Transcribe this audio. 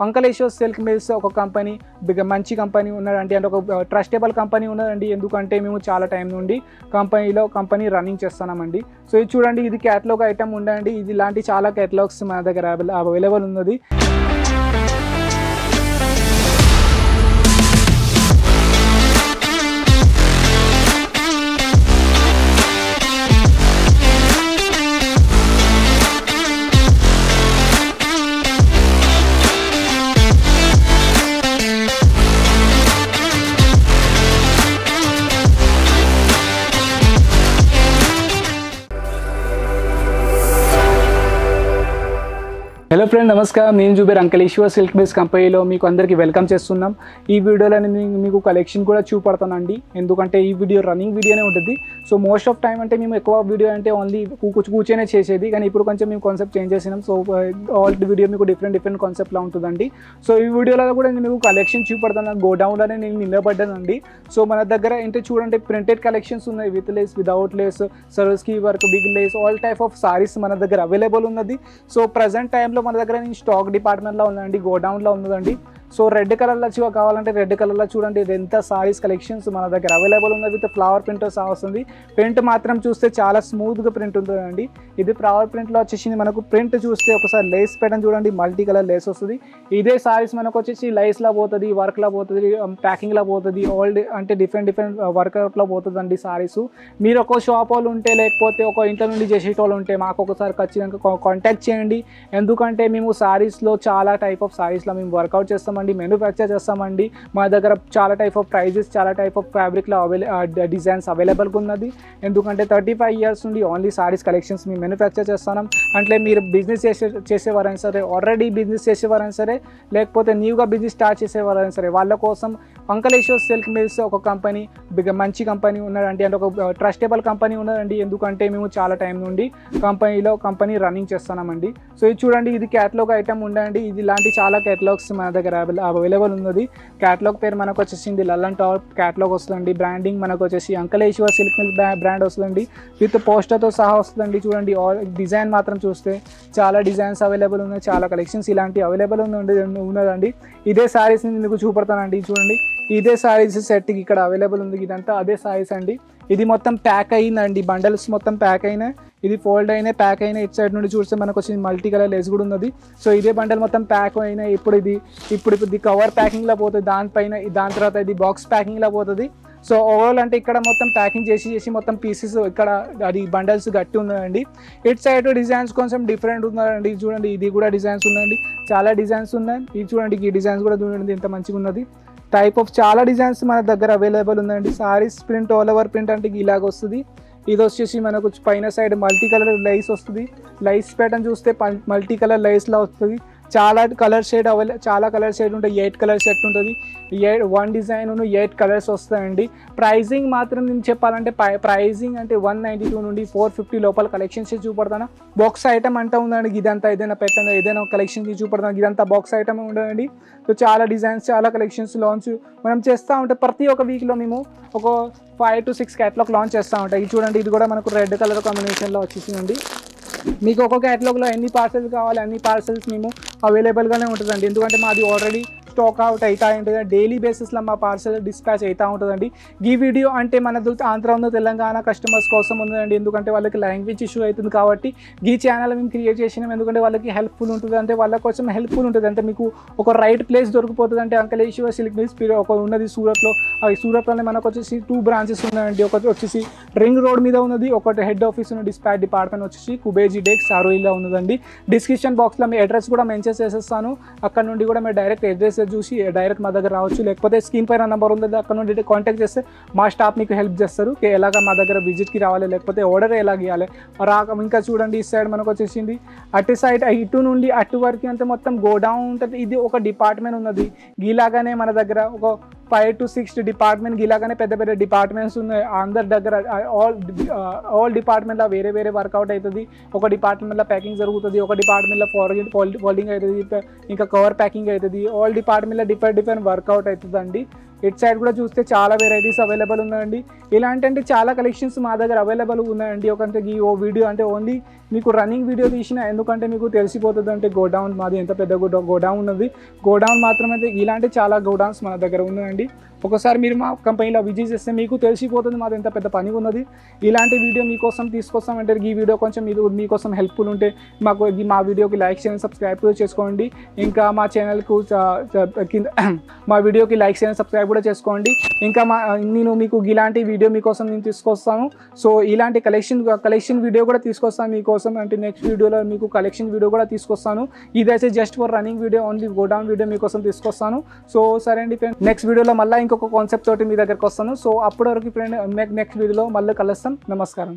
Ankleshwar silk mills ఒక company మంచి company ఉన్నదండి, అంటే ఒక ట్రస్టబుల్ కంపెనీ ఉన్నదండి. ఎందుకంటే మేము చాలా టైం నుండి కంపెనీ రన్నింగ్ చేస్తున్నామండి. సో ఇది చూడండి, ఇది క్యాటలాగ్ ఐటమ్ ఉండండి. ఇది ఇలాంటి చాలా క్యాటలాగ్స్ మన దగ్గర అవైలబుల్ ఉన్నది. హలో ఫ్రెండ్, నమస్కారం. నేను జుబేర్ అంకలేశ్వర్ సిల్క్ మిల్స్ కంపెనీలో మీకు అందరికీ వెల్కమ్ చేస్తున్నాం. ఈ వీడియోలో మీకు కలెక్షన్ కూడా చూపడతానండి, ఎందుకంటే ఈ వీడియో రన్నింగ్ వీడియోనే ఉంటుంది. సో మోస్ట్ ఆఫ్ టైం అంటే మేము ఎక్కువ వీడియో అంటే ఓన్లీ కూర్చొనే చేసేది, కానీ ఇప్పుడు కొంచెం మేము కాన్సెప్ట్ చేంజ్ చేసినాం. సో ఆల్ వీడియో మీకు డిఫరెంట్ కాన్సెప్ట్లో ఉంటుందండి. సో ఈ వీడియోలో కూడా నేను మీకు కలెక్షన్ చూపడతాను. గోడౌన్లోనే నేను నిలబడ్డానండి. సో మన దగ్గర ఏంటంటే చూడండి, ప్రింటెడ్ కలెక్షన్స్ ఉన్నాయి, with lace, without lace, Swarovski work, big lace, all type of saris మన దగ్గర అవైలబుల్ ఉన్నది. సో ప్రజెంట్ టైంలో మన దగ్గర నేను స్టాక్ డిపార్ట్మెంట్లో ఉందండి, గోడౌన్లో ఉన్నదండి. సో రెడ్ కలర్లో కావాలంటే రెడ్ కలర్లో చూడండి, ఎంత సారీస్ కలెక్షన్స్ మన దగ్గర అవైలబుల్ ఉంది. విత్ ఫ్లవర్ ప్రింట్ వస్తుంది. ప్రింట్ మాత్రం చూస్తే చాలా స్మూత్గా ప్రింట్ ఉంటుందండి. ఇది ఫ్లవర్ ప్రింట్లో వచ్చేసి మనకు ప్రింట్ చూస్తే ఒకసారి లేస్ ప్యాటర్న్ చూడండి, మల్టీ కలర్ లేస్ వస్తుంది. ఇదే సారీస్ మనకు వచ్చేసి లైస్లో పోతుంది, వర్క్లో పోతుంది, ప్యాకింగ్లో పోతుంది, అంటే డిఫరెంట్ వర్క్లో పోతుందండి సారీస్. మీరు ఒక షాప్ వాళ్ళు ఉంటే, లేకపోతే ఒక ఇంట్లో నుండి చేసేటోళ్ళు ఉంటే మాకు ఒకసారి ఖచ్చితంగా కాంటాక్ట్ చేయండి. ఎందుకంటే మేము సారీస్లో చాలా టైప్ ఆఫ్ సారీస్లో మేము వర్కౌట్ చేస్తామండి, మ్యానుఫ్యాక్చర్ చేస్తామండి. మా దగ్గర చాలా టైప్ ఆఫ్ ప్రైజెస్, చాలా టైప్ ఆఫ్ ఫ్యాబ్రిక్లో డిజైన్స్ అవైలబుల్గా ఉన్నది. ఎందుకంటే 35 years నుండి ఓన్లీ సారీస్ కలెక్షన్స్ మేము మ్యానుఫ్యాక్చర్ చేస్తున్నాం. అంటే మీరు బిజినెస్ చేసేవారైనా సరే, ఆల్రెడీ బిజినెస్ చేసేవారైనా సరే, లేకపోతే న్యూగా బిజినెస్ స్టార్ట్ చేసేవారైనా సరే, వాళ్ళ కోసం అంకలేశ్వర్ సిల్క్ మిల్స్ ఒక కంపెనీ మంచి కంపెనీ ఉన్నదండి, అంటే ఒక ట్రస్టబుల్ కంపెనీ ఉన్నదండి. ఎందుకంటే మేము చాలా టైం నుండి కంపెనీ రన్నింగ్ చేస్తున్నామండి. సో ఇది చూడండి, ఇది క్యాటలాగ్ ఐటమ్ ఉండండి. ఇది ఇలాంటి చాలా క్యాటలాగ్స్ మన దగ్గర అవైలబుల్ ఉన్నది. క్యాటలాగ్ పేరు మనకు వచ్చేసింది లల్లన్ టాప్ క్యాటలాగ్ వస్తుందండి. బ్రాండింగ్ మనకు వచ్చేసి అంకలేశ్వర్ సిల్క్ మిల్స్ బ్రాండ్ వస్తుందండి, విత్ పోస్టర్తో సహా వస్తుందండి. చూడండి, డిజైన్ మాత్రం చూస్తే చాలా డిజైన్స్ అవైలబుల్ ఉన్నాయి, చాలా కలెక్షన్స్ ఇలాంటి అవైలబుల్ ఉన్నదండి. ఇదే సారీస్ మీకు చూపడతానండి. చూడండి, ఇదే సారీస్ సెట్ ఇక్కడ అవైలబుల్ ఉంది. ఇదంతా అదే సారీస్ అండి. ఇది మొత్తం ప్యాక్ అయిందండి, బండల్స్ మొత్తం ప్యాక్ అయినాయి. ఇది ఫోల్డ్ అయినాయి, ప్యాక్ అయినాయి. ఇటు సైడ్ నుండి చూస్తే మనకు వచ్చి మల్టీ కలర్ లెస్ కూడా ఉన్నది. సో ఇదే బండల్ మొత్తం ప్యాక్ అయినాయి. ఇప్పుడు ఇది కవర్ ప్యాకింగ్లో పోతుంది, దాని తర్వాత ఇది బాక్స్ ప్యాకింగ్లో పోతుంది. సో ఓవరాల్ అంటే ఇక్కడ మొత్తం ప్యాకింగ్ చేసి మొత్తం పీసెస్ ఇక్కడ అది బండల్స్ గట్టి ఉన్నాయండి. ఇటు సైడ్ డిజైన్స్ కొంచెం డిఫరెంట్ ఉన్నాయండి. చూడండి, ఇది కూడా డిజైన్స్ ఉందండి, చాలా డిజైన్స్ ఉన్నాయి. ఇది చూడండి, ఈ డిజైన్స్ కూడా చూడండి ఎంత మంచిగా ఉన్నది. టైప్ ఆఫ్ చాలా డిజైన్స్ మన దగ్గర అవైలబుల్ ఉందండి. Saris print all over print అంటే ఇలాగ వస్తుంది. ఇది వచ్చేసి మనకు పైన సైడ్ మల్టీ కలర్ లైస్ వస్తుంది. లైస్ ప్యాటర్న్ చూస్తే మల్టీ కలర్ లైస్లా వస్తుంది. చాలా కలర్ షేడ్ ఉంటాయి. 8 కలర్ సెట్ ఉంటుంది. 1 డిజైన్ 8 కలర్స్ వస్తాయండి. ప్రైజింగ్ మాత్రం నేను చెప్పాలంటే ప్రైజింగ్ అంటే 192 నుండి 450 లోపల కలెక్షన్స్ చూపడతాను. బాక్స్ ఐటమ్ అంటే ఉందండి. ఇదంతా ఏదైనా పెట్టండి, ఏదైనా కలెక్షన్ చూపడతాను. ఇదంతా బాక్స్ ఐటమ్ ఉండదండి. సో చాలా డిజైన్స్, చాలా కలెక్షన్స్ లాంచ్ మనం చేస్తూ ఉంటే ప్రతి ఒక్క వీక్లో మేము ఒక 5 to 6 క్యాటలాగ్ లాంచ్ చేస్తూ ఉంటాయి. ఇది చూడండి, ఇది కూడా మనకు రెడ్ కలర్ కాంబినేషన్లో వచ్చేసిందండి. మీకు ఒక క్యాటలాగ్లో ఎన్ని పార్సల్స్ కావాలి అన్ని పార్సల్స్ మేము అవైలబుల్గానే ఉంటుందండి. ఎందుకంటే మాది ఆల్రెడీ స్టాక్ అవుట్ అవుతూ ఉంటుంది, డైలీ బేసిస్లో మా పార్సల్ డిస్పాచ్ అవుతూ ఉంటుందండి. ఈ వీడియో అంటే మన ఆంధ్ర తెలంగాణ కస్టమర్స్ కోసం ఉందండి. ఎందుకంటే వాళ్ళకి లాంగ్వేజ్ ఇష్యూ అవుతుంది కాబట్టి ఈ ఛానల్ మేము క్రియేట్ చేసినాం. ఎందుకంటే వాళ్ళకి హెల్ప్ఫుల్ ఉంటుంది, అంటే వాళ్ళ కోసం హెల్ప్ఫుల్ ఉంటుంది. అంటే మీకు ఒక రైట్ ప్లేస్ దొరికిపోతుంది. అంటే అంకలేశ్వర్ సిల్క్ మిల్స్ ఒక ఉన్నది సూరత్లో. సూరత్లోనే మనకు వచ్చేసి 2 బ్రాంచెస్ ఉన్నాయండి. ఒకటి వచ్చేసి రింగ్ రోడ్ మీద ఉన్నది, ఒకటి హెడ్ ఆఫీస్ ఉన్న డిస్పాచ్ డిపార్ట్మెంట్ వచ్చేసి కుబేజీ డెక్స్ సారోయిలో ఉన్నదండి. డిస్క్రిప్షన్ బాక్స్లో మీ అడ్రస్ కూడా మెన్షన్ చేసేస్తాను. అక్కడ నుండి కూడా మీరు డైరెక్ట్ అడ్రస్ చూసి డైరెక్ట్ మా దగ్గర రావచ్చు. లేకపోతే స్క్రీన్ పైన నెంబర్ ఉంది, అక్కడ నుండి కాంటాక్ట్ చేస్తే మా స్టాఫ్ మీకు హెల్ప్ చేస్తారు. ఎలాగ మా దగ్గర విజిట్కి రావాలి, లేకపోతే ఆర్డర్ ఎలా ఇవ్వాలి ఇంకా చూడండి, ఈ సైడ్ మనకు వచ్చేసింది. అటు సైడ్ ఇటు నుండి అటు వరకు అంతా మొత్తం గోడౌన్ ఉంటుంది. ఇది ఒక డిపార్ట్మెంట్ ఉన్నది. ఇలాగానే మన దగ్గర ఒక 5 to 6 డిపార్ట్మెంట్ ఇలాగానే పెద్ద డిపార్ట్మెంట్స్ ఉన్నాయి. అందరి దగ్గర ఆల్ డిపార్ట్మెంట్లో వేరే వర్కౌట్ అవుతుంది. ఒక డిపార్ట్మెంట్లో ప్యాకింగ్ జరుగుతుంది, ఒక డిపార్ట్మెంట్లో ఫోల్డింగ్ అవుతుంది, ఇంకా కవర్ ప్యాకింగ్ అవుతుంది. ఆల్ డిపార్ట్మెంట్లో డిఫరెంట్ వర్కౌట్ అవుతుంది అండి. ఇటు సైడ్ కూడా చూస్తే చాలా వెరైటీస్ అవైలబుల్ ఉన్నాయండి. ఇలాంటి అంటే చాలా కలెక్షన్స్ మా దగ్గర అవైలబుల్ ఉన్నాయండి. ఒకంటే ఈ వీడియో అంటే ఓన్లీ మీకు రన్నింగ్ వీడియో తీసిన, ఎందుకంటే మీకు తెలిసిపోతుంది అంటే గోడౌన్ మాది ఎంత పెద్ద గోడౌన్ ఉన్నది. గోడౌన్ మాత్రమే ఇలాంటి చాలా గోడౌన్స్ మన దగ్గర ఉన్నాయండి. ఒకసారి మీరు మా కంపెనీలో విజిట్ చేస్తే మీకు తెలిసిపోతుంది మాది ఎంత పెద్ద పని ఉన్నది. ఇలాంటి వీడియో మీకోసం తీసుకొస్తాం అంటే ఈ వీడియో కొంచెం మీకోసం హెల్ప్ఫుల్ ఉంటే మా వీడియోకి లైక్ చేయండి, సబ్స్క్రైబ్ చేసుకోండి. ఇంకా మా ఛానల్కు కింద మా వీడియోకి లైక్ చేయండి, సబ్స్క్రైబ్ కూడా చేసుకోండి. ఇంకా నేను మీకు ఇలాంటి వీడియో మీకోసం నేను తీసుకొస్తాను. సో ఇలాంటి కలెక్షన్ వీడియో కూడా తీసుకొస్తాను మీకోసం. అంటే నెక్స్ట్ వీడియోలో మీకు కలెక్షన్ వీడియో కూడా తీసుకొస్తాను. ఇదైతే just for running video, only godown video మీకోసం తీసుకొస్తాను. సో సరే అండి ఫ్రెండ్, నెక్స్ట్ వీడియోలో మళ్ళీ ఇంకొక కాన్సెప్ట్ తోటి మీ దగ్గరకు వస్తాను. సో అప్పటి వరకు ఫ్రెండ్ నెక్స్ట్ వీడియోలో మళ్ళీ కలుస్తాం. నమస్కారం.